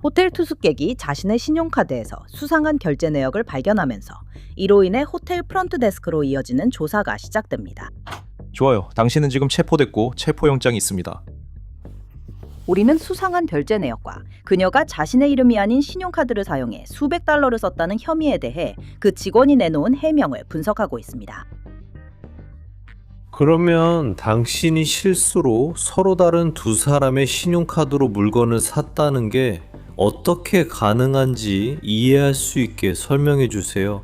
호텔 투숙객이 자신의 신용카드에서 수상한 결제 내역을 발견하면서 이로 인해 호텔 프런트 데스크로 이어지는 조사가 시작됩니다. 좋아요. 당신은 지금 체포됐고 체포영장이 있습니다. 우리는 수상한 결제 내역과 그녀가 자신의 이름이 아닌 신용카드를 사용해 수백 달러를 썼다는 혐의에 대해 그 직원이 내놓은 해명을 분석하고 있습니다. 그러면 당신이 실수로 서로 다른 두 사람의 신용카드로 물건을 샀다는 게 어떻게 가능한지 이해할 수 있게 설명해 주세요.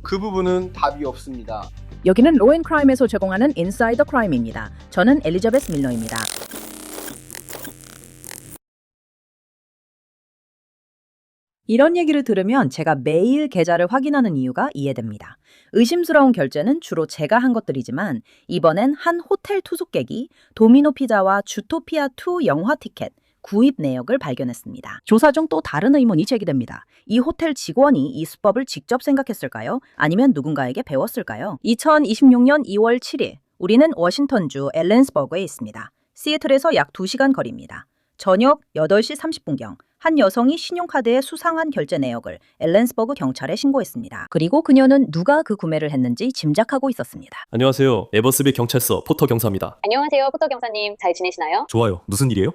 그 부분은 답이 없습니다. 여기는 로앤크라임에서 제공하는 인사이더 크라임입니다. 저는 엘리자베스 밀러입니다. 이런 얘기를 들으면 제가 매일 계좌를 확인하는 이유가 이해됩니다. 의심스러운 결제는 주로 제가 한 것들이지만 이번엔 한 호텔 투숙객이 도미노 피자와 주토피아2 영화 티켓 구입 내역을 발견했습니다. 조사 중 또 다른 의문이 제기됩니다. 이 호텔 직원이 이 수법을 직접 생각했을까요? 아니면 누군가에게 배웠을까요? 2026년 2월 7일, 우리는 워싱턴주 앨런스버그에 있습니다. 시애틀에서 약 2시간 거리입니다. 저녁 8시 30분경 한 여성이 신용카드에 수상한 결제 내역을 앨런스버그 경찰에 신고했습니다. 그리고 그녀는 누가 그 구매를 했는지 짐작하고 있었습니다. 안녕하세요. 에버스빌 경찰서 포터 경사입니다. 안녕하세요, 포터 경사님. 잘 지내시나요? 좋아요. 무슨 일이에요?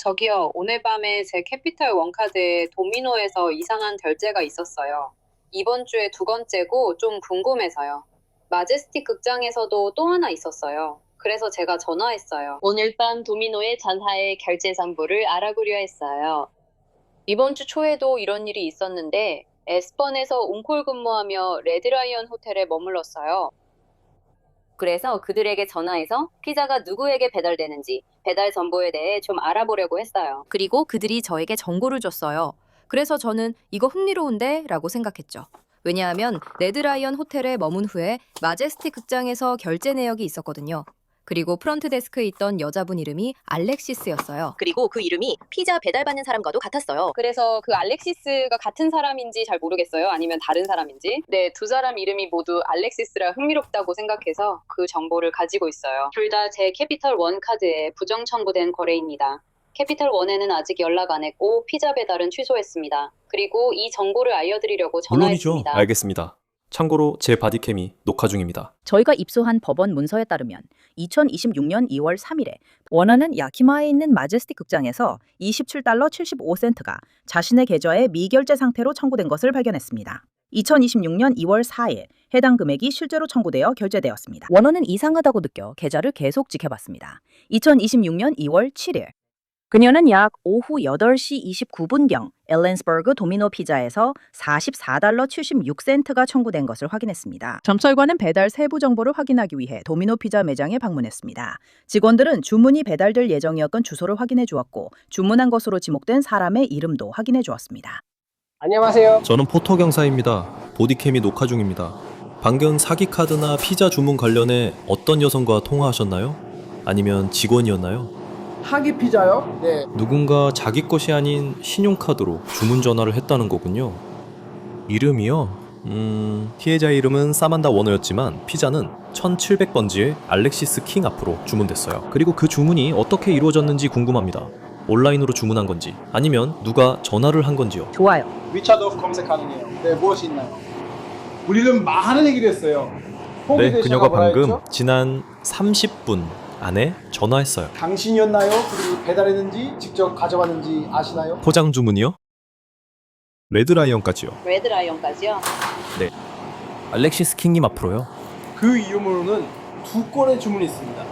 저기요, 오늘 밤에 제 캐피털 원카드에 도미노에서 이상한 결제가 있었어요. 이번 주에 2번째고 좀 궁금해서요. 마제스틱 극장에서도 또 하나 있었어요. 그래서 제가 전화했어요. 오늘 밤 도미노의 전화의 결제 정보를 알아보려 했어요. 이번 주 초에도 이런 일이 있었는데 에스펀에서 온콜 근무하며 레드라이언 호텔에 머물렀어요. 그래서 그들에게 전화해서 피자가 누구에게 배달되는지 배달 정보에 대해 좀 알아보려고 했어요. 그리고 그들이 저에게 정보를 줬어요. 그래서 저는 이거 흥미로운데? 라고 생각했죠. 왜냐하면 레드라이언 호텔에 머문 후에 마제스틱 극장에서 결제 내역이 있었거든요. 그리고 프런트 데스크에 있던 여자분 이름이 알렉시스였어요. 그리고 그 이름이 피자 배달받는 사람과도 같았어요. 그래서 그 알렉시스가 같은 사람인지 잘 모르겠어요. 아니면 다른 사람인지. 네, 두 사람 이름이 모두 알렉시스라 흥미롭다고 생각해서 그 정보를 가지고 있어요. 둘 다 제 캐피털 원 카드에 부정 첨부된 거래입니다. 캐피털 원에는 아직 연락 안 했고 피자 배달은 취소했습니다. 그리고 이 정보를 알려드리려고 물론이죠. 전화했습니다. 알겠습니다. 참고로 제 바디캠이 녹화 중입니다. 저희가 입수한 법원 문서에 따르면 2026년 2월 3일에 원하는 야키마에 있는 마제스틱 극장에서 $27 75센트가 자신의 계좌에 미결제 상태로 청구된 것을 발견했습니다. 2026년 2월 4일 해당 금액이 실제로 청구되어 결제되었습니다. 원어는 이상하다고 느껴 계좌를 계속 지켜봤습니다. 2026년 2월 7일 그녀는 약 오후 8시 29분경 앨런스버그 도미노 피자에서 $44 76센트가 청구된 것을 확인했습니다. 점철관은 배달 세부 정보를 확인하기 위해 도미노 피자 매장에 방문했습니다. 직원들은 주문이 배달될 예정이었던 주소를 확인해 주었고 주문한 것으로 지목된 사람의 이름도 확인해 주었습니다. 안녕하세요. 저는 포터 경사입니다. 보디캠이 녹화 중입니다. 방금 사기 카드나 피자 주문 관련해 어떤 여성과 통화하셨나요? 아니면 직원이었나요? 하기 피자요? 네. 누군가 자기 것이 아닌 신용카드로 주문 전화를 했다는 거군요. 이름이요? 피해자 이름은 사만다 워너였지만 피자는 1700번지의 알렉시스 킹 앞으로 주문됐어요. 그리고 그 주문이 어떻게 이루어졌는지 궁금합니다. 온라인으로 주문한 건지 아니면 누가 전화를 한 건지요. 좋아요. 위챗도 검색 가능해요. 네, 무엇이 있나요? 우리는 많은 얘기를 했어요. 네, 그녀가 방금 했죠? 지난 30분 안에 전화했어요. 당신이었나요? 그리고 배달했는지 직접 가져왔는지 아시나요? 포장 주문이요? 레드라이언까지요. 레드라이언까지요? 알렉시스 킹님 앞으로요. 그 이름으로는 2건의 주문이 있습니다.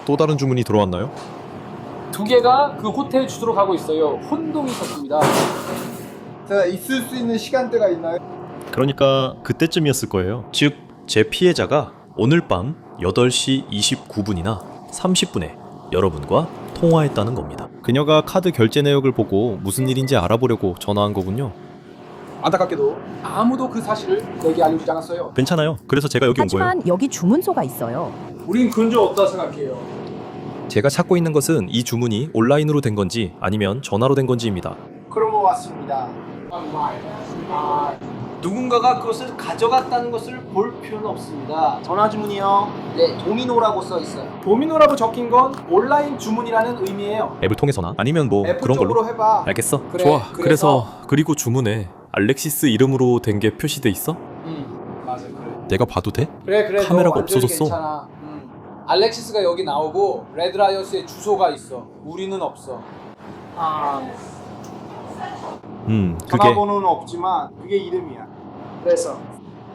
또 다른 주문이 들어왔나요? 2개가 그 호텔 주소로 가고 있어요. 혼동이 있었습니다. 자, 있을 수 있는 시간대가 있나요? 그러니까 그때쯤이었을 거예요. 즉, 제 피해자가 오늘 밤 8시 29분이나 30분에 여러분과 통화했다는 겁니다. 그녀가 카드 결제 내역을 보고 무슨 일인지 알아보려고 전화한 거군요. 안타깝게도 아무도 그 사실을 내게 알려주지 않았어요. 괜찮아요. 그래서 제가 여기 온 거예요. 하지만 여기 주문소가 있어요. 우린 근저 없다 생각해요. 제가 찾고 있는 것은 이 주문이 온라인으로 된 건지 아니면 전화로 된 건지입니다. 그런 것 같습니다. 누군가가 그것을 가져갔다는 것을 볼 필요는 없습니다. 전화 주문이요. 네, 도미노라고 써 있어요. 도미노라고 적힌 건 온라인 주문이라는 의미예요. 앱을 통해서나 아니면 뭐 애플 그런 걸로. 쪽으로 해봐. 알겠어. 그래, 좋아. 그래서- 그래서 그리고 주문에 알렉시스 이름으로 된 게 표시돼 있어? 맞아, 그래. 내가 봐도 돼? 그래, 너 카메라가 완전히 없어졌어. 괜찮아. 알렉시스가 여기 나오고 레드라이엇의 주소가 있어. 우리는 없어. 그게 전화번호는 없지만 그게 이름이야. 그래서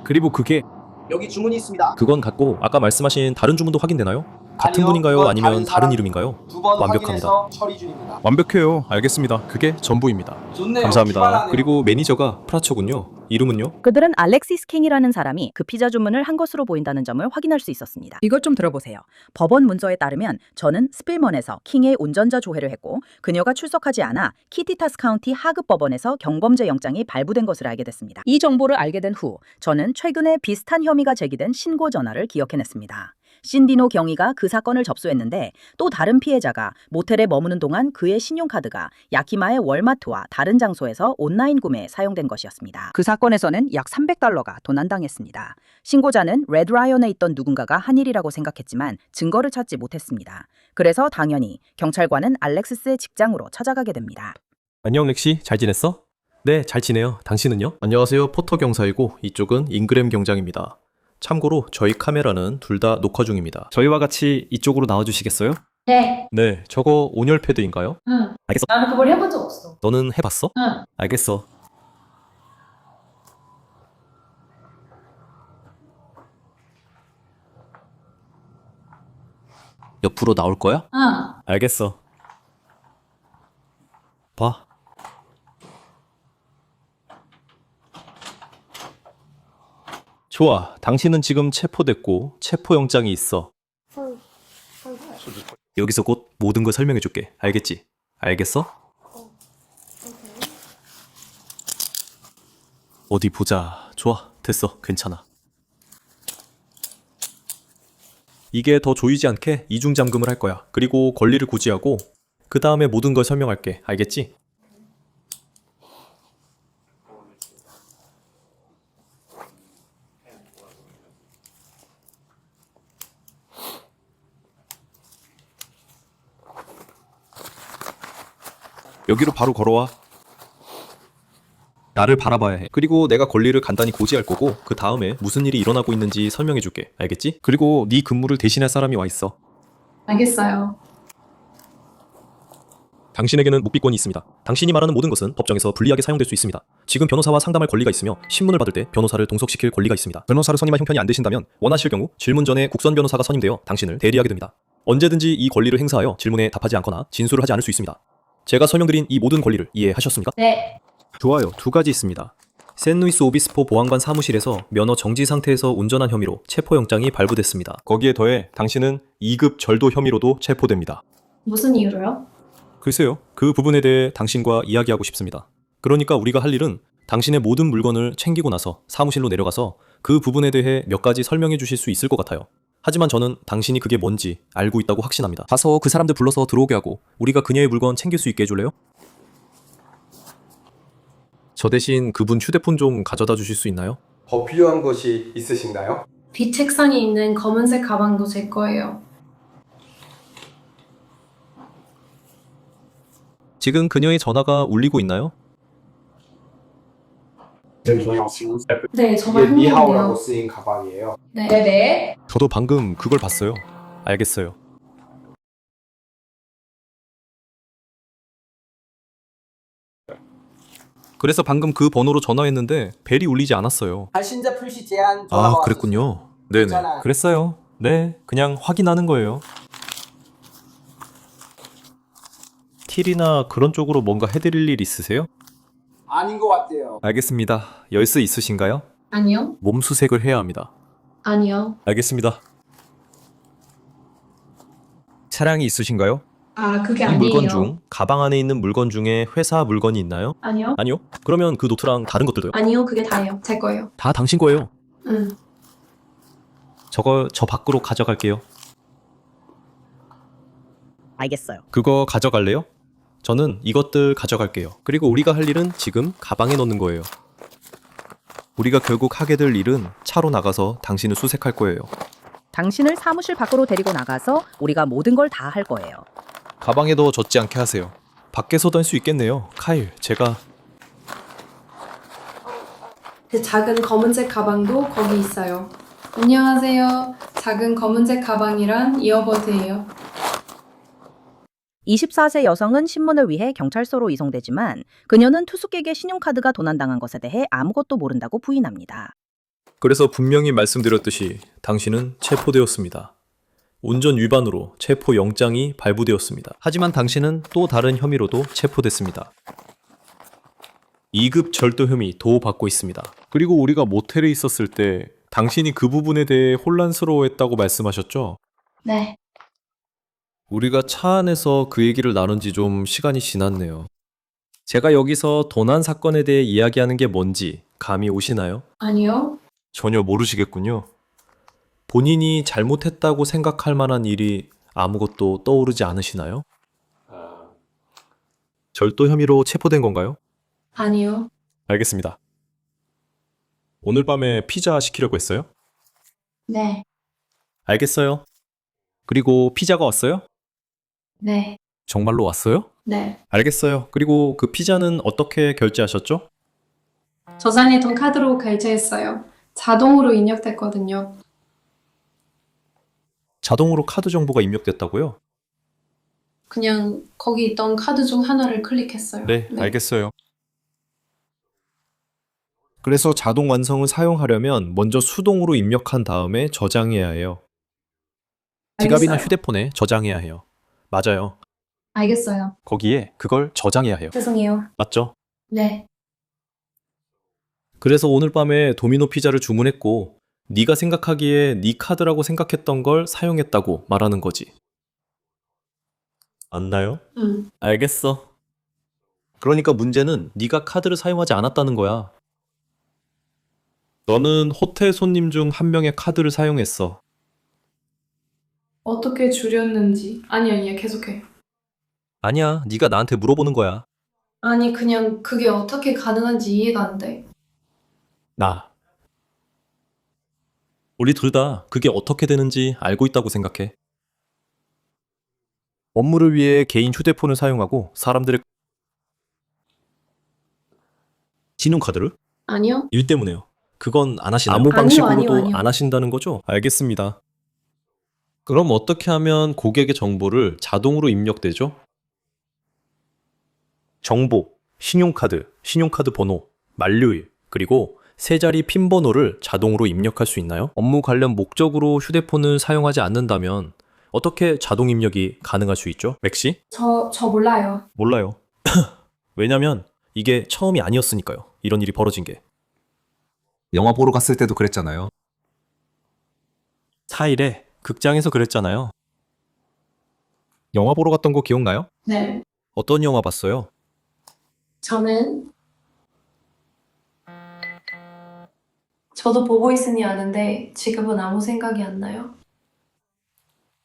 그리고 그게 여기 주문이 있습니다. 그건 같고 아까 말씀하신 다른 주문도 확인되나요? 같은 아니요, 분인가요? 그건 아니면 다른 다른 사람. 이름인가요? 2번 완벽합니다. 확인해서 처리 중입니다. 완벽해요. 알겠습니다. 그게 전부입니다. 좋네요. 감사합니다. 기발하네요. 그리고 매니저가 프라초군요. 이름은요? 그들은 알렉시스 킹이라는 사람이 그 피자 주문을 한 것으로 보인다는 점을 확인할 수 있었습니다. 이것 좀 들어보세요. 법원 문서에 따르면 저는 스필먼에서 킹의 운전자 조회를 했고 그녀가 출석하지 않아 키티타스 카운티 하급 법원에서 경범죄 영장이 발부된 것을 알게 됐습니다. 이 정보를 알게 된 후 저는 최근에 비슷한 혐의가 제기된 신고 전화를 기억해냈습니다. 신디노 경위가 그 사건을 접수했는데 또 다른 피해자가 모텔에 머무는 동안 그의 신용카드가 야키마의 월마트와 다른 장소에서 온라인 구매에 사용된 것이었습니다. 그 사건에서는 약 $300가 도난당했습니다. 신고자는 레드라이언에 있던 누군가가 한 일이라고 생각했지만 증거를 찾지 못했습니다. 그래서 당연히 경찰관은 알렉시스의 직장으로 찾아가게 됩니다. 안녕 렉시. 잘 지냈어? 네, 잘 지내요. 당신은요? 안녕하세요. 포터 경사이고 이쪽은 잉그램 경장입니다. 참고로 저희 카메라는 둘 다 녹화 중입니다. 저희와 같이 이쪽으로 나와주시겠어요? 네. 네, 저거 온열 패드인가요? 응. 알겠어. 나는 그걸 해본 적 없어. 너는 해봤어? 응. 알겠어. 옆으로 나올 거야? 응. 알겠어. 봐. 좋아. 당신은 지금 체포됐고 체포영장이 있어. 여기서 곧 모든 걸 설명해줄게. 알겠지? 알겠어? 어디 보자. 좋아. 됐어. 괜찮아. 이게 더 조이지 않게 이중 잠금을 할 거야. 그리고 권리를 고지하고 그 다음에 모든 걸 설명할게. 알겠지? 여기로 바로 걸어와. 나를 바라봐야 해. 그리고 내가 권리를 간단히 고지할 거고 그 다음에 무슨 일이 일어나고 있는지 설명해 줄게. 알겠지? 그리고 네 근무를 대신할 사람이 와 있어. 알겠어요. 당신에게는 묵비권이 있습니다. 당신이 말하는 모든 것은 법정에서 불리하게 사용될 수 있습니다. 지금 변호사와 상담할 권리가 있으며 신문을 받을 때 변호사를 동석시킬 권리가 있습니다. 변호사를 선임할 형편이 안 되신다면 원하실 경우 질문 전에 국선 변호사가 선임되어 당신을 대리하게 됩니다. 언제든지 이 권리를 행사하여 질문에 답하지 않거나 진술을 하지 않을 수 있습니다. 제가 설명드린 이 모든 권리를 이해하셨습니까? 네. 좋아요. 두 가지 있습니다. 샌루이스 오비스포 보안관 사무실에서 면허 정지 상태에서 운전한 혐의로 체포영장이 발부됐습니다. 거기에 더해 당신은 2급 절도 혐의로도 체포됩니다. 무슨 이유로요? 글쎄요. 그 부분에 대해 당신과 이야기하고 싶습니다. 그러니까 우리가 할 일은 당신의 모든 물건을 챙기고 나서 사무실로 내려가서 그 부분에 대해 몇 가지 설명해 주실 수 있을 것 같아요. 하지만 저는 당신이 그게 뭔지 알고 있다고 확신합니다. 가서 그 사람들 불러서 들어오게 하고 우리가 그녀의 물건 챙길 수 있게 해줄래요? 저 대신 그분 휴대폰 좀 가져다 주실 수 있나요? 더 필요한 것이 있으신가요? 뒷 책상에 있는 검은색 가방도 제 거예요. 지금 그녀의 전화가 울리고 있나요? 네, 정말 이게 니하오라고 흥미롭네요. 쓰인 가방이에요. 네. 네. 저도 방금 그걸 봤어요. 알겠어요. 그래서 방금 그 번호로 전화했는데 벨이 울리지 않았어요. 발신자 표시 제한 전화가 아, 왔었어요. 그랬군요. 네네. 괜찮아요. 그랬어요. 네, 그냥 확인하는 거예요. 틸이나 그런 쪽으로 뭔가 해드릴 일 있으세요? 아닌 것 같아요. 알겠습니다. 열쇠 있으신가요? 아니요. 몸수색을 해야 합니다. 아니요. 알겠습니다. 차량이 있으신가요? 아, 그게 이 아니에요. 물건 중 가방 안에 있는 물건 중에 회사 물건이 있나요? 아니요. 아니요. 그러면 그 노트랑 다른 것들도요? 아니요, 그게 다예요. 제 거예요. 다 당신 거예요. 응. 저걸 저 밖으로 가져갈게요. 알겠어요. 그거 가져갈래요? 저는 이것들 가져갈게요. 그리고 우리가 할 일은 지금 가방에 넣는 거예요. 우리가 결국 하게 될 일은 차로 나가서 당신을 수색할 거예요. 당신을 사무실 밖으로 데리고 나가서 우리가 모든 걸 다 할 거예요. 가방에도 젖지 않게 하세요. 밖에서도 할 수 있겠네요. 카일, 제가 제 작은 검은색 가방도 거기 있어요. 안녕하세요. 작은 검은색 가방이란 이어버드예요. 24세 여성은 신문을 위해 경찰서로 이송되지만 그녀는 투숙객의 신용카드가 도난당한 것에 대해 아무것도 모른다고 부인합니다. 그래서 분명히 말씀드렸듯이 당신은 체포되었습니다. 운전 위반으로 체포 영장이 발부되었습니다. 하지만 당신은 또 다른 혐의로도 체포됐습니다. 2급 절도 혐의 도받고 있습니다. 그리고 우리가 모텔에 있었을 때 당신이 그 부분에 대해 혼란스러워했다고 말씀하셨죠? 네. 우리가 차 안에서 그 얘기를 나눈 지 좀 시간이 지났네요. 제가 여기서 도난 사건에 대해 이야기하는 게 뭔지 감이 오시나요? 아니요. 전혀 모르시겠군요. 본인이 잘못했다고 생각할 만한 일이 아무것도 떠오르지 않으시나요? 절도 혐의로 체포된 건가요? 아니요. 알겠습니다. 오늘 밤에 피자 시키려고 했어요? 네. 알겠어요. 그리고 피자가 왔어요? 네. 정말로 왔어요? 네. 알겠어요. 그리고 그 피자는 어떻게 결제하셨죠? 저장했던 카드로 결제했어요. 자동으로 입력됐거든요. 자동으로 카드 정보가 입력됐다고요? 그냥 거기 있던 카드 중 하나를 클릭했어요. 네, 알겠어요. 그래서 자동 완성을 사용하려면 먼저 수동으로 입력한 다음에 저장해야 해요. 지갑이나 알겠어요. 휴대폰에 저장해야 해요. 맞아요. 알겠어요. 거기에 그걸 저장해야 해요. 죄송해요. 맞죠? 네. 그래서 오늘 밤에 도미노 피자를 주문했고 네가 생각하기에 네 카드라고 생각했던 걸 사용했다고 말하는 거지. 맞나요? 알겠어. 그러니까 문제는 네가 카드를 사용하지 않았다는 거야. 너는 호텔 손님 중 한 명의 카드를 사용했어. 어떻게 줄였는지. 아니야, 계속해. 아니야, 네가 나한테 물어보는 거야. 아니, 그냥 그게 어떻게 가능한지 이해가 안 돼. 나. 우리 둘 다 그게 어떻게 되는지 알고 있다고 생각해. 업무를 위해 개인 휴대폰을 사용하고 사람들의 신용카드를? 아니요. 일 때문에요. 그건 안 하시나요? 아무 아니요, 방식으로도 아니요. 안 하신다는 거죠? 알겠습니다. 그럼 어떻게 하면 고객의 정보를 자동으로 입력되죠? 정보, 신용카드, 신용카드 번호, 만료일, 그리고 세 자리 핀 번호를 자동으로 입력할 수 있나요? 업무 관련 목적으로 휴대폰을 사용하지 않는다면 어떻게 자동 입력이 가능할 수 있죠? 맥시? 저 몰라요. 몰라요. 왜냐면 이게 처음이 아니었으니까요. 이런 일이 벌어진 게. 영화 보러 갔을 때도 그랬잖아요. 4일에 극장에서 그랬잖아요. 영화 보러 갔던 거 기억나요? 네. 어떤 영화 봤어요? 저도 보고 있으니 아는데 지금은 아무 생각이 안 나요.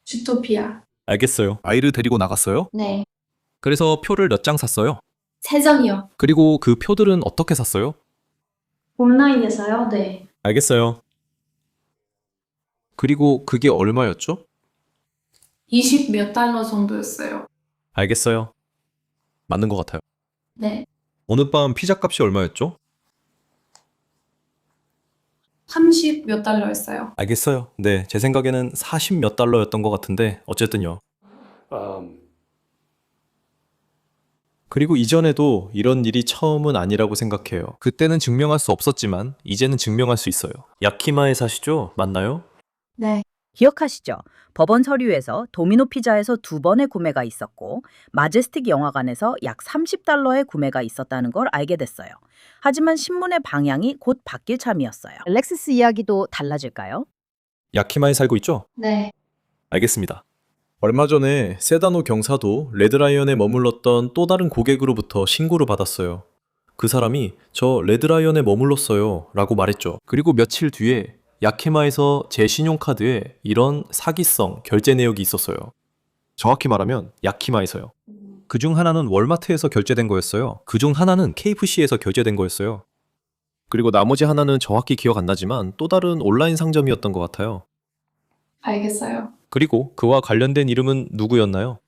주토피아. 알겠어요. 아이를 데리고 나갔어요? 네. 그래서 표를 몇 장 샀어요? 3장이요. 그리고 그 표들은 어떻게 샀어요? 온라인에서요? 네. 알겠어요. 그리고 그게 얼마였죠? 20 몇 달러 정도였어요. 알겠어요. 맞는 것 같아요. 네. 오늘 밤 피자 값이 얼마였죠? 30 몇 달러였어요. 알겠어요. 네, 제 생각에는 40 몇 달러였던 것 같은데 어쨌든요. 그리고 이전에도 이런 일이 처음은 아니라고 생각해요. 그때는 증명할 수 없었지만 이제는 증명할 수 있어요. 야키마에 사시죠? 맞나요? 네. 기억하시죠? 법원 서류에서 도미노 피자에서 2번의 구매가 있었고 마제스틱 영화관에서 약 30달러의 구매가 있었다는 걸 알게 됐어요. 하지만 신문의 방향이 곧 바뀔 참이었어요. 렉시스 이야기도 달라질까요? 야키마에 살고 있죠? 네. 알겠습니다. 얼마 전에 세다노 경사도 레드라이언에 머물렀던 또 다른 고객으로부터 신고를 받았어요. 그 사람이 저 레드라이언에 머물렀어요 라고 말했죠. 그리고 며칠 뒤에 야키마에서 제 신용카드에 이런 사기성 결제 내역이 있었어요. 정확히 말하면 야키마에서요. 그중 하나는 월마트에서 결제된 거였어요. 그중 하나는 KFC에서 결제된 거였어요. 그리고 나머지 하나는 정확히 기억 안 나지만 또 다른 온라인 상점이었던 것 같아요. 알겠어요. 그리고 그와 관련된 이름은 누구였나요?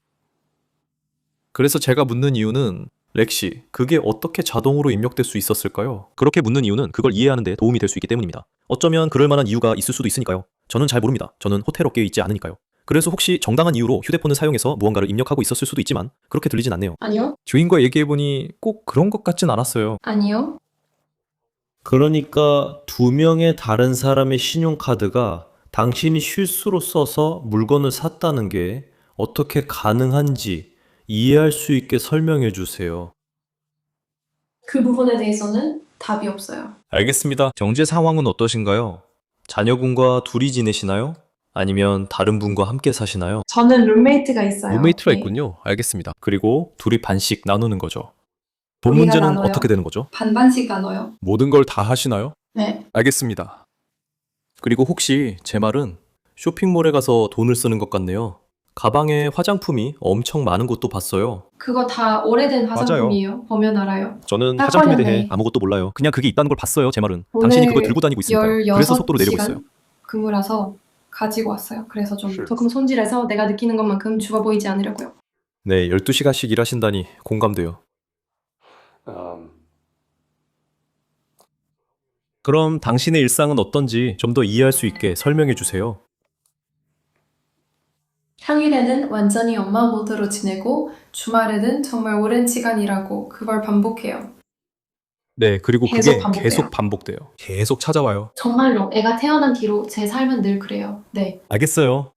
그래서 제가 묻는 이유는 렉시, 그게 어떻게 자동으로 입력될 수 있었을까요? 그렇게 묻는 이유는 그걸 이해하는 데 도움이 될 수 있기 때문입니다. 어쩌면 그럴 만한 이유가 있을 수도 있으니까요. 저는 잘 모릅니다. 저는 호텔 업계에 있지 않으니까요. 그래서 혹시 정당한 이유로 휴대폰을 사용해서 무언가를 입력하고 있었을 수도 있지만 그렇게 들리진 않네요. 아니요? 주인과 얘기해보니 꼭 그런 것 같진 않았어요. 아니요? 그러니까 두 명의 다른 사람의 신용카드가 당신이 실수로 써서 물건을 샀다는 게 어떻게 가능한지 이해할 수 있게 설명해 주세요. 그 부분에 대해서는 답이 없어요. 알겠습니다. 경제 상황은 어떠신가요? 자녀분과 둘이 지내시나요? 아니면 다른 분과 함께 사시나요? 저는 룸메이트가 있어요. 룸메이트가 네. 있군요. 알겠습니다. 그리고 둘이 반씩 나누는 거죠. 돈 우리가 문제는 나눠요. 어떻게 되는 거죠? 반반씩 나눠요. 모든 걸 다 하시나요? 네. 알겠습니다. 그리고 혹시 제 말은 쇼핑몰에 가서 돈을 쓰는 것 같네요. 가방에 화장품이 엄청 많은 것도 봤어요. 그거 다 오래된 화장품이에요. 보면 알아요. 저는 딱 화장품에 대해 걸렸네. 아무것도 몰라요. 그냥 그게 있다는 걸 봤어요. 제 말은. 오늘 당신이 그걸 들고 다니고 있으니까요. 그래서 속도를 내리고 16시간 있어요. 근무라서 가지고 왔어요. 그래서 좀 조금 손질해서 내가 느끼는 것만큼 죽어 보이지 않으려고요. 네, 12시간씩 일하신다니 공감돼요. 그럼 당신의 일상은 어떤지 좀 더 이해할 수 있게 설명해 주세요. 평일에는 완전히 엄마 모드로 지내고 주말에는 정말 오랜 시간 일하고 그걸 반복해요. 네, 그리고 계속 그게 반복돼요. 계속 반복돼요. 계속 찾아와요. 정말로 애가 태어난 뒤로 제 삶은 늘 그래요. 네. 알겠어요.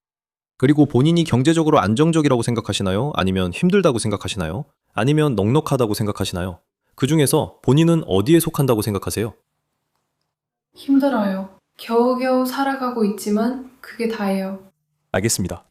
그리고 본인이 경제적으로 안정적이라고 생각하시나요? 아니면 힘들다고 생각하시나요? 아니면 넉넉하다고 생각하시나요? 그 중에서 본인은 어디에 속한다고 생각하세요? 힘들어요. 겨우겨우 살아가고 있지만 그게 다예요. 알겠습니다.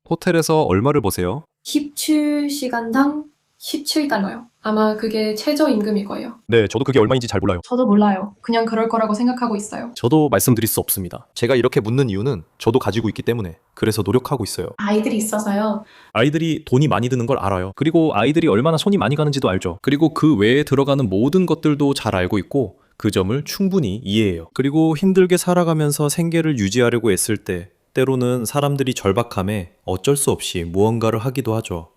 호텔에서 얼마를 버세요? 17시간당 17달러요. 아마 그게 최저임금일 거예요. 네, 저도 그게 얼마인지 잘 몰라요. 저도 몰라요. 그냥 그럴 거라고 생각하고 있어요. 저도 말씀드릴 수 없습니다. 제가 이렇게 묻는 이유는 저도 가지고 있기 때문에 그래서 노력하고 있어요. 아이들이 있어서요. 아이들이 돈이 많이 드는 걸 알아요. 그리고 아이들이 얼마나 손이 많이 가는지도 알죠. 그리고 그 외에 들어가는 모든 것들도 잘 알고 있고 그 점을 충분히 이해해요. 그리고 힘들게 살아가면서 생계를 유지하려고 애쓸 때 때로는 사람들이 절박함에 어쩔 수 없이 무언가를 하기도 하죠.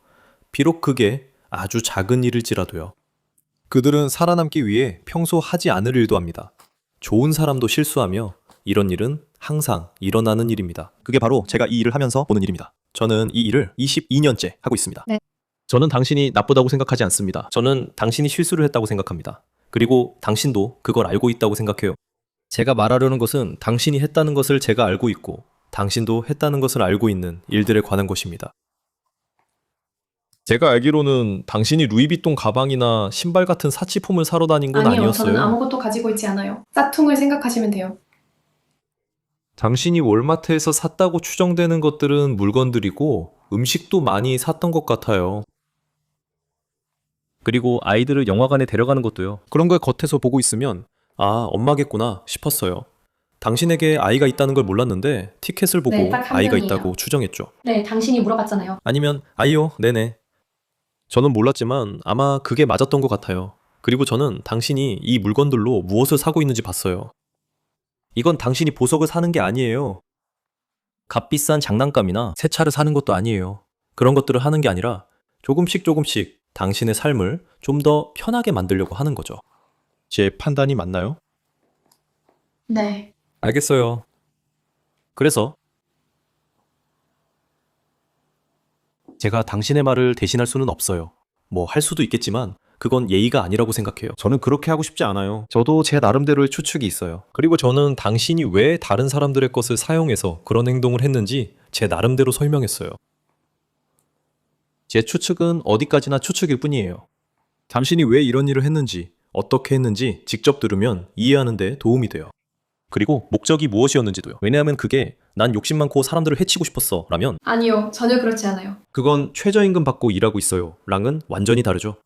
비록 그게 아주 작은 일일지라도요. 그들은 살아남기 위해 평소 하지 않을 일도 합니다. 좋은 사람도 실수하며 이런 일은 항상 일어나는 일입니다. 그게 바로 제가 이 일을 하면서 보는 일입니다. 저는 이 일을 22년째 하고 있습니다. 네. 저는 당신이 나쁘다고 생각하지 않습니다. 저는 당신이 실수를 했다고 생각합니다. 그리고 당신도 그걸 알고 있다고 생각해요. 제가 말하려는 것은 당신이 했다는 것을 제가 알고 있고 당신도 했다는 것을 알고 있는 일들에 관한 것입니다. 제가 알기로는 당신이 루이비통 가방이나 신발 같은 사치품을 사러 다닌 건 아니요. 아니었어요. 저는 아무것도 가지고 있지 않아요. 짝퉁을 생각하시면 돼요. 당신이 월마트에서 샀다고 추정되는 것들은 물건들이고 음식도 많이 샀던 것 같아요. 그리고 아이들을 영화관에 데려가는 것도요. 그런 걸 겉에서 보고 있으면 아, 엄마겠구나 싶었어요. 당신에게 아이가 있다는 걸 몰랐는데 티켓을 보고 네, 딱한 아이가 명이에요. 있다고 추정했죠. 네, 당신이 물어봤잖아요. 아니면 아이요, 네네. 저는 몰랐지만 아마 그게 맞았던 것 같아요. 그리고 저는 당신이 이 물건들로 무엇을 사고 있는지 봤어요. 이건 당신이 보석을 사는 게 아니에요. 값비싼 장난감이나 새 차를 사는 것도 아니에요. 그런 것들을 하는 게 아니라 조금씩 조금씩 당신의 삶을 좀 더 편하게 만들려고 하는 거죠. 제 판단이 맞나요? 네. 알겠어요. 그래서 제가 당신의 말을 대신할 수는 없어요. 뭐 할 수도 있겠지만 그건 예의가 아니라고 생각해요. 저는 그렇게 하고 싶지 않아요. 저도 제 나름대로의 추측이 있어요. 그리고 저는 당신이 왜 다른 사람들의 것을 사용해서 그런 행동을 했는지 제 나름대로 설명했어요. 제 추측은 어디까지나 추측일 뿐이에요. 당신이 왜 이런 일을 했는지, 어떻게 했는지 직접 들으면 이해하는 데 도움이 돼요. 그리고 목적이 무엇이었는지도요. 왜냐하면 그게 난 욕심 많고 사람들을 해치고 싶었어 라면 아니요. 전혀 그렇지 않아요. 그건 최저임금 받고 일하고 있어요 랑은 완전히 다르죠.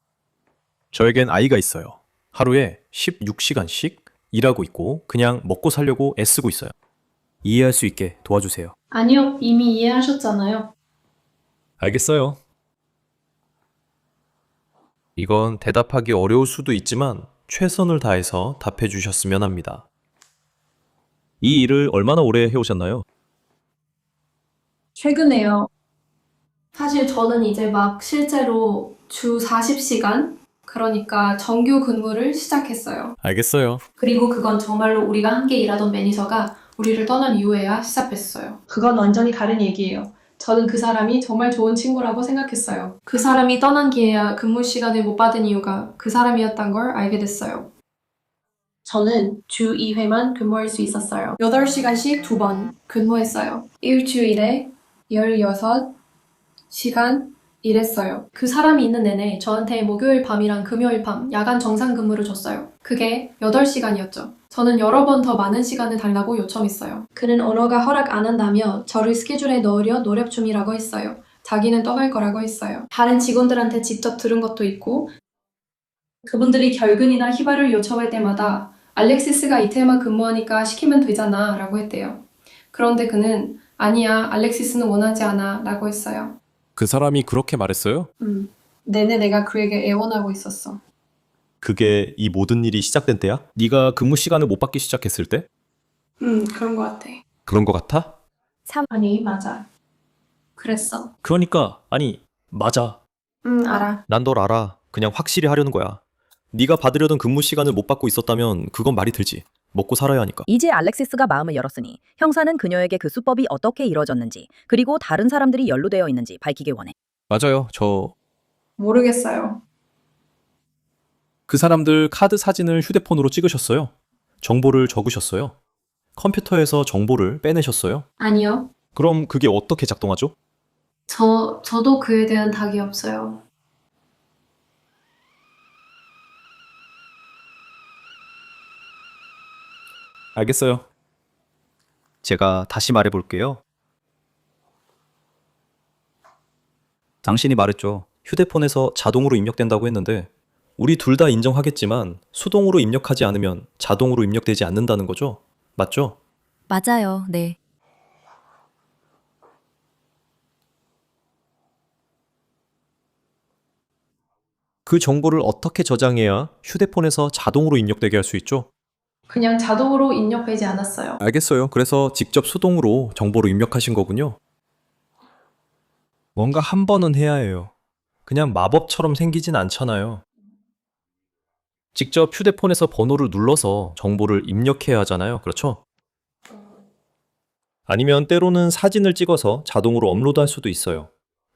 저에겐 아이가 있어요. 하루에 16시간씩 일하고 있고 그냥 먹고 살려고 애쓰고 있어요. 이해할 수 있게 도와주세요. 아니요. 이미 이해하셨잖아요. 알겠어요. 이건 대답하기 어려울 수도 있지만 최선을 다해서 답해 주셨으면 합니다. 이 일을 얼마나 오래 해오셨나요? 최근에요. 사실 저는 이제 막 실제로 주 40시간, 그러니까 정규 근무를 시작했어요. 알겠어요. 그리고 그건 정말로 우리가 함께 일하던 매니저가 우리를 떠난 이후에야 시작했어요. 그건 완전히 다른 얘기예요. 저는 그 사람이 정말 좋은 친구라고 생각했어요. 그 사람이 떠난 뒤에야 근무 시간을 못 받은 이유가 그 사람이었단 걸 알게 됐어요. 저는 주 2회만 근무할 수 있었어요. 8시간씩 2번 근무했어요. 일주일에 16시간 일했어요. 그 사람이 있는 내내 저한테 목요일 밤이랑 금요일 밤 야간 정상 근무를 줬어요. 그게 8시간이었죠. 저는 여러 번 더 많은 시간을 달라고 요청했어요. 그는 언어가 허락 안 한다며 저를 스케줄에 넣으려 노력 중이라고 했어요. 자기는 떠날 거라고 했어요. 다른 직원들한테 직접 들은 것도 있고 그분들이 결근이나 휴가를 요청할 때마다 알렉시스가 이틀만 근무하니까 시키면 되잖아 라고 했대요. 그런데 그는 아니야, 알렉시스는 원하지 않아 라고 했어요. 그 사람이 그렇게 말했어요? 내내 내가 그에게 애원하고 있었어. 그게 이 모든 일이 시작된 때야? 네가 근무 시간을 못 받기 시작했을 때? 그런 거 같아. 그런 거 같아? 아니, 맞아. 그랬어. 그러니까 아니 맞아. 알아. 난 널 알아. 그냥 확실히 하려는 거야. 네가 받으려던 근무 시간을 못 받고 있었다면 그건 말이 들지. 먹고 살아야 하니까. 이제 알렉시스가 마음을 열었으니 형사는 그녀에게 그 수법이 어떻게 이뤄졌는지 그리고 다른 사람들이 연루되어 있는지 밝히길 원해. 맞아요. 저 모르겠어요. 그 사람들 카드 사진을 휴대폰으로 찍으셨어요. 정보를 적으셨어요. 컴퓨터에서 정보를 빼내셨어요. 아니요. 그럼 그게 어떻게 작동하죠? 저도 그에 대한 답이 없어요. 알겠어요. 제가 다시 말해볼게요. 당신이 말했죠. 휴대폰에서 자동으로 입력된다고 했는데 우리 둘 다 인정하겠지만 수동으로 입력하지 않으면 자동으로 입력되지 않는다는 거죠? 맞죠? 맞아요. 네. 그 정보를 어떻게 저장해야 휴대폰에서 자동으로 입력되게 할 수 있죠? 그냥 자동으로 입력되지 않았어요. 알겠어요. 그래서 직접 수동으로 정보를 입력하신 거군요. 뭔가 한 번은 해야 해요. 그냥 마법처럼 생기진 않잖아요. 직접 휴대폰에서 번호를 눌러서 정보를 입력해야 하잖아요. 그렇죠? 아니면 때로는 사진을 찍어서 자동으로 업로드할 수도 있어요.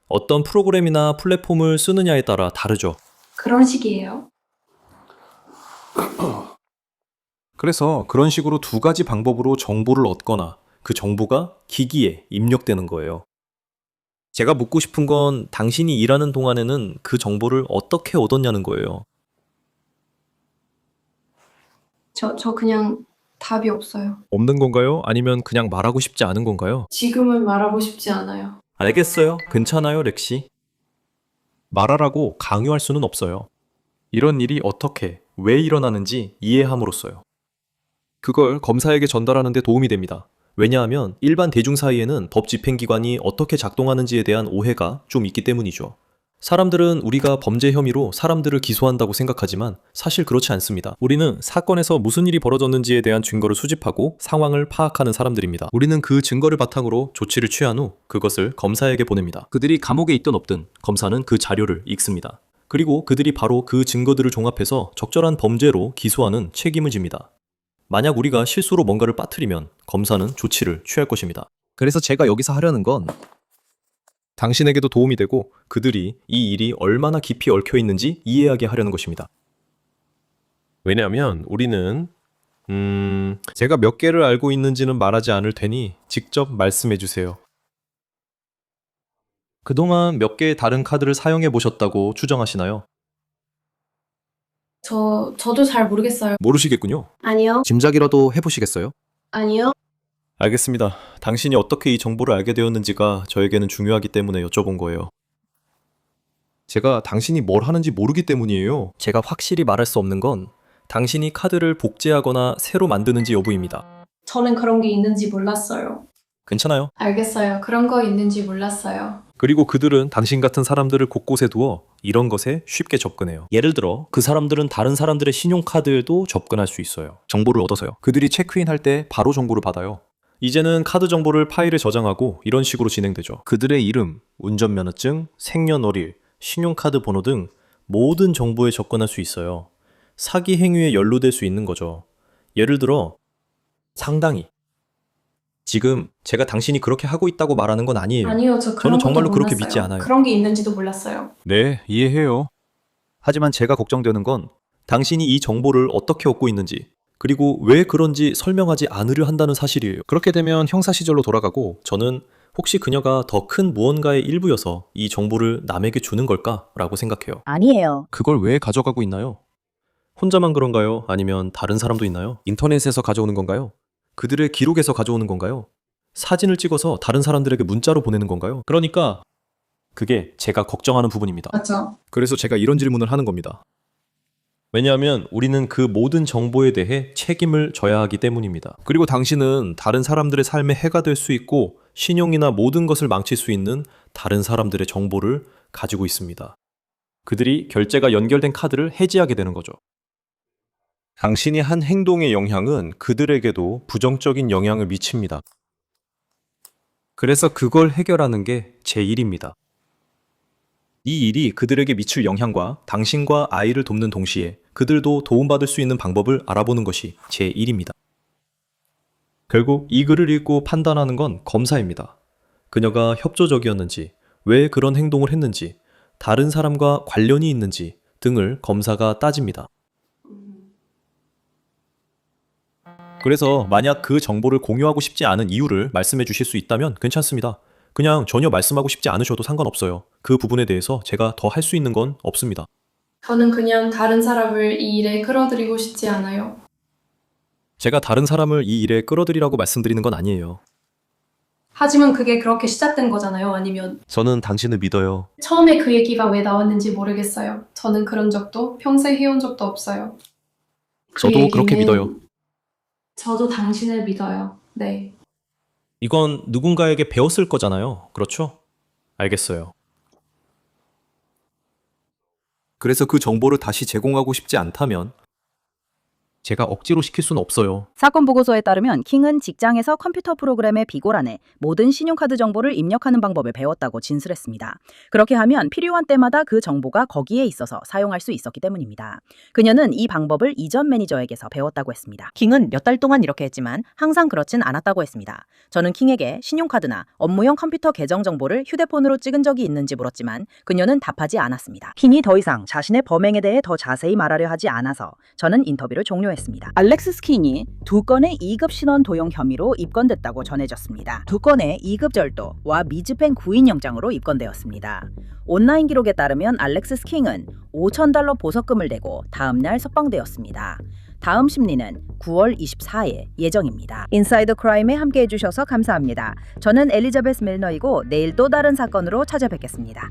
어떤 프로그램이나 플랫폼을 쓰느냐에 따라 다르죠. 그런 식이에요. 그래서 그런 식으로 두 가지 방법으로 정보를 얻거나 그 정보가 기기에 입력되는 거예요. 제가 묻고 싶은 건 당신이 일하는 동안에는 그 정보를 어떻게 얻었냐는 거예요. 저 그냥 답이 없어요. 없는 건가요? 아니면 그냥 말하고 싶지 않은 건가요? 지금은 말하고 싶지 않아요. 알겠어요. 괜찮아요, 렉시. 말하라고 강요할 수는 없어요. 이런 일이 어떻게, 왜 일어나는지 이해함으로써요. 그걸 검사에게 전달하는 데 도움이 됩니다. 왜냐하면 일반 대중 사이에는 법 집행기관이 어떻게 작동하는지에 대한 오해가 좀 있기 때문이죠. 사람들은 우리가 범죄 혐의로 사람들을 기소한다고 생각하지만 사실 그렇지 않습니다. 우리는 사건에서 무슨 일이 벌어졌는지에 대한 증거를 수집하고 상황을 파악하는 사람들입니다. 우리는 그 증거를 바탕으로 조치를 취한 후 그것을 검사에게 보냅니다. 그들이 감옥에 있든 없든 검사는 그 자료를 읽습니다. 그리고 그들이 바로 그 증거들을 종합해서 적절한 범죄로 기소하는 책임을 집니다. 만약 우리가 실수로 뭔가를 빠뜨리면 검사는 조치를 취할 것입니다. 그래서 제가 여기서 하려는 건 당신에게도 도움이 되고 그들이 이 일이 얼마나 깊이 얽혀 있는지 이해하게 하려는 것입니다. 왜냐하면 우리는 제가 몇 개를 알고 있는지는 말하지 않을 테니 직접 말씀해 주세요. 그동안 몇 개의 다른 카드를 사용해 보셨다고 추정하시나요? 저도 잘 모르겠어요. 모르시겠군요. 아니요. 짐작이라도 해보시겠어요? 아니요. 알겠습니다. 당신이 어떻게 이 정보를 알게 되었는지가 저에게는 중요하기 때문에 여쭤본 거예요. 제가 당신이 뭘 하는지 모르기 때문이에요. 제가 확실히 말할 수 없는 건 당신이 카드를 복제하거나 새로 만드는지 여부입니다. 저는 그런 게 있는지 몰랐어요. 괜찮아요. 알겠어요. 그런 거 있는지 몰랐어요. 그리고 그들은 당신 같은 사람들을 곳곳에 두어 이런 것에 쉽게 접근해요. 예를 들어 그 사람들은 다른 사람들의 신용카드에도 접근할 수 있어요. 정보를 얻어서요. 그들이 체크인할 때 바로 정보를 받아요. 이제는 카드 정보를 파일에 저장하고 이런 식으로 진행되죠. 그들의 이름, 운전면허증, 생년월일, 신용카드 번호 등 모든 정보에 접근할 수 있어요. 사기 행위에 연루될 수 있는 거죠. 예를 들어 상당히 지금 제가 당신이 그렇게 하고 있다고 말하는 건 아니에요. 아니요, 저 그런 저는 정말로 것도 그렇게 몰랐어요. 믿지 않아요. 그런 게 있는지도 몰랐어요. 네, 이해해요. 하지만 제가 걱정되는 건 당신이 이 정보를 어떻게 얻고 있는지, 그리고 왜 그런지 설명하지 않으려 한다는 사실이에요. 그렇게 되면 형사 시절로 돌아가고 저는 혹시 그녀가 더 큰 무언가의 일부여서 이 정보를 남에게 주는 걸까라고 생각해요. 아니에요. 그걸 왜 가져가고 있나요? 혼자만 그런가요? 아니면 다른 사람도 있나요? 인터넷에서 가져오는 건가요? 그들의 기록에서 가져오는 건가요? 사진을 찍어서 다른 사람들에게 문자로 보내는 건가요? 그러니까 그게 제가 걱정하는 부분입니다. 맞죠? 그래서 제가 이런 질문을 하는 겁니다. 왜냐하면 우리는 그 모든 정보에 대해 책임을 져야 하기 때문입니다. 그리고 당신은 다른 사람들의 삶에 해가 될 수 있고 신용이나 모든 것을 망칠 수 있는 다른 사람들의 정보를 가지고 있습니다. 그들이 결제가 연결된 카드를 해지하게 되는 거죠. 당신이 한 행동의 영향은 그들에게도 부정적인 영향을 미칩니다. 그래서 그걸 해결하는 게 제 일입니다. 이 일이 그들에게 미칠 영향과 당신과 아이를 돕는 동시에 그들도 도움받을 수 있는 방법을 알아보는 것이 제 일입니다. 결국 이 글을 읽고 판단하는 건 검사입니다. 그녀가 협조적이었는지, 왜 그런 행동을 했는지, 다른 사람과 관련이 있는지 등을 검사가 따집니다. 그래서 만약 그 정보를 공유하고 싶지 않은 이유를 말씀해 주실 수 있다면 괜찮습니다. 그냥 전혀 말씀하고 싶지 않으셔도 상관없어요. 그 부분에 대해서 제가 더 할 수 있는 건 없습니다. 저는 그냥 다른 사람을 이 일에 끌어들이고 싶지 않아요. 제가 다른 사람을 이 일에 끌어들이라고 말씀드리는 건 아니에요. 하지만 그게 그렇게 시작된 거잖아요. 아니면 저는 당신을 믿어요. 처음에 그 얘기가 왜 나왔는지 모르겠어요. 저는 그런 적도 평소에 해온 적도 없어요. 저도 그렇게 믿어요. 저도 당신을 믿어요. 네. 이건 누군가에게 배웠을 거잖아요. 그렇죠? 알겠어요. 그래서 그 정보를 다시 제공하고 싶지 않다면 제가 억지로 시킬 수는 없어요. 사건 보고서에 따르면 킹은 직장에서 컴퓨터 프로그램의 비고란에 모든 신용카드 정보를 입력하는 방법을 배웠다고 진술했습니다. 그렇게 하면 필요한 때마다 그 정보가 거기에 있어서 사용할 수 있었기 때문입니다. 그녀는 이 방법을 이전 매니저에게서 배웠다고 했습니다. 킹은 몇 달 동안 이렇게 했지만 항상 그렇진 않았다고 했습니다. 저는 킹에게 신용카드나 업무용 컴퓨터 계정 정보를 휴대폰으로 찍은 적이 있는지 물었지만 그녀는 답하지 않았습니다. 킹이 더 이상 자신의 범행에 대해 더 자세히 말하려 하지 않아서 저는 인터뷰를 종료했습니다. 알렉스 스킨이 2건의 2급 신원 도용 혐의로 입건됐다고 전해졌습니다. 2건의 2급 절도와 미집행 구인영장으로 입건되었습니다. 온라인 기록에 따르면 알렉스 스킹은 $5,000 보석금을 내고 다음날 석방되었습니다. 다음 심리는 9월 24일 예정입니다. 인사이더 크라임에 함께해 주셔서 감사합니다. 저는 엘리자베스 밀너이고 내일 또 다른 사건으로 찾아뵙겠습니다.